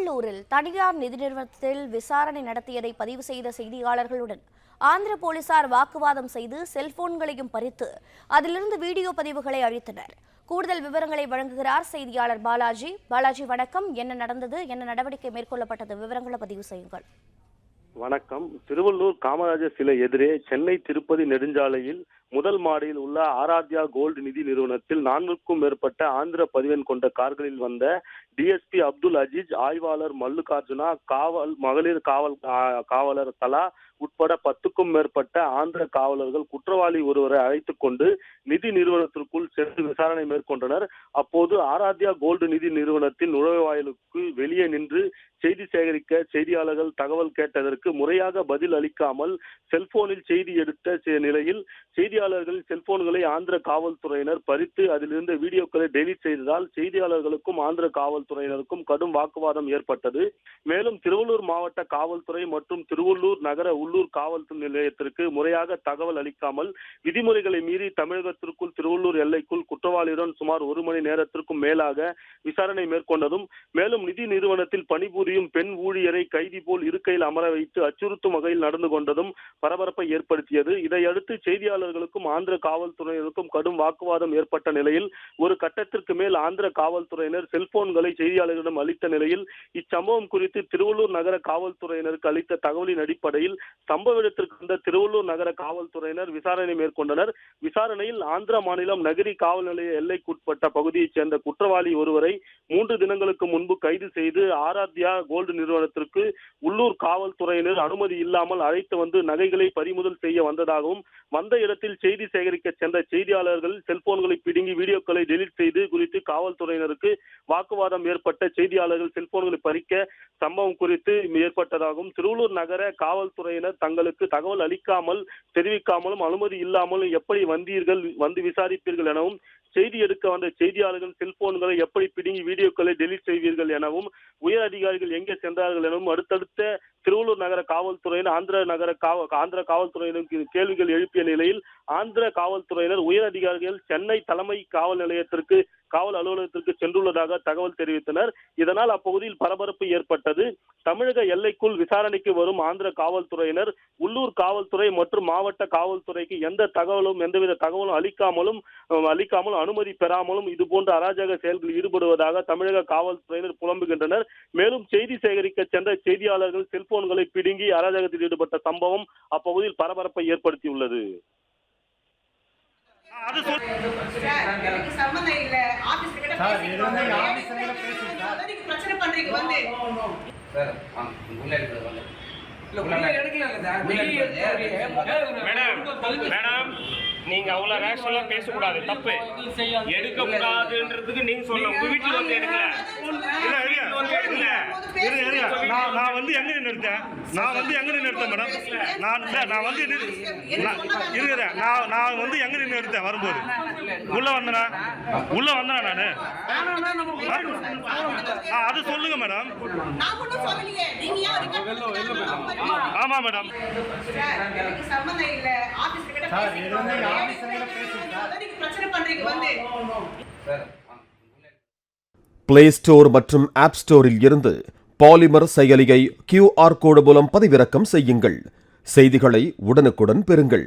திருவள்ளூரில் தனியார் நிதி நிறுவனத்தில் விசாரணை நடத்தியதை பதிவு செய்த செய்தியாளர்களுடன் ஆந்திர போலீசார் வாக்குவாதம் செய்து செல்போன்களையும் பறித்து அதிலிருந்து வீடியோ பதிவுகளை அழித்தனர். கூடுதல் விவரங்களை வழங்குகிறார் செய்தியாளர் பாலாஜி. வணக்கம். என்ன நடந்தது, என்ன நடவடிக்கை மேற்கொள்ளப்பட்டது, விவரங்களை பதிவு செய்யுங்கள். வணக்கம். திருவள்ளூர் காமராஜர் சிலை எதிரே சென்னை திருப்பதி நெடுஞ்சாலையில் முதல் மாடியில் உள்ள ஆராத்யா கோல்டு நிதி நிறுவனத்தில் 4க்கும் மேற்பட்ட ஆந்திர பதிவெண் கொண்ட கார்களில் வந்த டிஎஸ்பி அப்துல் அஜீஸ், ஆய்வாளர் மல்லுகார்ஜுனா, மகளிர் காவலர் கலா உட்பட 10க்கும் மேற்பட்ட ஆந்திர காவலர்கள் குற்றவாளி ஒருவரை அழைத்துக் கொண்டு நிதி நிறுவனத்திற்குள் சென்று விசாரணை மேற்கொண்டனர். அப்போது ஆராத்யா கோல்டு நிதி நிறுவனத்தின் நுழைவாயிலுக்கு வெளியே நின்று செய்தி சேகரிக்க செய்தியாளர்கள் தகவல் கேட்டதற்கு முறையாக பதில் அளிக்காமல் செல்போனில் செய்தி எடுத்த நிலையில் செய்தியாளர்கள் செல்போன்களை ஆந்திர காவல்துறையினர் பறித்து அதிலிருந்த வீடியோக்களை டெலீட் செய்ததால் செய்தியாளர்களுக்கும் ஆந்திர காவல்துறையினருக்கும் கடும் வாக்குவாதம் ஏற்பட்டது. மேலும் திருவள்ளூர் மாவட்ட காவல்துறை மற்றும் திருவள்ளூர் நகர உள்ளூர் காவல் நிலையத்திற்கு முறையாக தகவல் அளிக்காமல் விதிமுறைகளை மீறி தமிழகத்திற்குள் திருவள்ளூர் எல்லைக்குள் குற்றவாளியுடன் சுமார் 1 மணி நேரத்திற்கும் மேலாக விசாரணை மேற்கொண்டதும், மேலும் நிதி நிறுவனத்தில் பணிபுரியும் பெண் ஊழியரை கைதி போல் இருக்கையில் அமர வைத்து அச்சுறுத்தும் வகையில் நடந்து கொண்டதும் பரபரப்பை ஏற்படுத்தியது. இதையடுத்து செய்தியாளர்களுக்கும் ஆந்திர காவல்துறையினருக்கும் கடும் வாக்குவாதம் ஏற்பட்ட நிலையில் ஒரு கட்டத்திற்கு மேல் ஆந்திர காவல்துறையினர் செல்போன்களை செய்தியாளர்களிடம் அளித்த நிலையில் இச்சம்பவம் குறித்து திருவள்ளூர் நகர காவல்துறையினருக்கு அளித்த தகவலின் அடிப்படையில் சம்பவ இடத்திற்கு வந்த திருவள்ளூர் நகர காவல்துறையினர் விசாரணை மேற்கொண்டனர். விசாரணையில் ஆந்திர மாநிலம் நகரி காவல் நிலைய எல்லைக்குட்பட்ட பகுதியைச் சேர்ந்த குற்றவாளி ஒருவரை 3 தினங்களுக்கு முன்பு கைது செய்து ஆராத்யா கோல்டு நிறுவனத்திற்கு உள்ளூர் காவல்துறையினர் அனுமதி இல்லாமல் அழைத்து வந்து நகைகளை பறிமுதல் செய்ய வந்ததாகவும், வந்த இடத்தில் செய்தி சேகரிக்க சென்ற செய்தியாளர்கள் செல்போன்களை பிடுங்கி வீடியோக்களை டெலீட் செய்து குறித்து காவல்துறையினருக்கு வாக்குவாதம் ஏற்பட்ட செய்தியாளர்கள் செல்போன்களை பறிக்க சம்பவம் குறித்து ஏற்பட்டதாகவும், திருவள்ளூர் நகர காவல்துறையினர் தங்களுக்கு தகவல் அளிக்காமல் தெரிவிக்காமலும் அனுமதி இல்லாமலும் எப்படி வந்து விசாரிப்பீர்கள் எனவும், செய்தி எடுக்க வந்த செய்தியாளர்கள் செல்போன்களை எப்படி பிடுங்கி வீடியோக்களை டெலீட் செய்வீர்கள் எனவும், உயர் அதிகாரிகள் எங்கே சென்றார்கள் எனவும் அடுத்தடுத்த திருவள்ளூர் நகர காவல்துறையினர் ஆந்திர காவல்துறையினருக்கு கேள்விகள் எழுப்பிய நிலையில் ஆந்திர காவல்துறையினர் உயர் அதிகாரிகள் சென்னை தலைமை காவல் நிலையத்திற்கு காவல் அலுவலகத்திற்கு சென்றுள்ளதாக தகவல் தெரிவித்தனர். இதனால் அப்பகுதியில் பரபரப்பு ஏற்பட்டது. தமிழக எல்லைக்குள் விசாரணைக்கு வரும் ஆந்திர காவல்துறையினர் உள்ளூர் காவல்துறை மற்றும் மாவட்ட காவல்துறைக்கு எந்தவித தகவலும் அளிக்காமலும் அனுமதி பெறாமலும் இதுபோன்ற அராஜக செயல்களில் ஈடுபடுவதாக தமிழக காவல்துறையினர் புலம்புகின்றனர். மேலும் செய்தி சேகரிக்க சென்ற செய்தியாளர்கள் செல்போன்களை பிடுங்கி அராஜகத்தில் ஈடுபட்ட சம்பவம் அப்பகுதியில் பரபரப்பை ஏற்படுத்தியுள்ளது. நீங்க அவ்வளவு ரேஷனலா பேசக்கூடாது, தப்பு எடுக்க கூடாதுன்றதுக்கு நீங்க சொல்ல உங்க வீட்டுல வந்து எடுக்கல. நான் வந்து எங்க நிறுத்தேன் மேடம். நான் வந்து இருக்கிறேன். நான் வந்து எங்க நிறுத்தேன் வரும்போது உள்ள வந்தனா நானு அது சொல்லுங்க மேடம். ஆமா மேடம். பிளே ஸ்டோர் மற்றும் ஆப் ஸ்டோரில் இருந்து பாலிமர் செயலியை QR கோடு மூலம் பதிவிறக்கம் செய்யுங்கள். செய்திகளை உடனுக்குடன் பெறுங்கள்.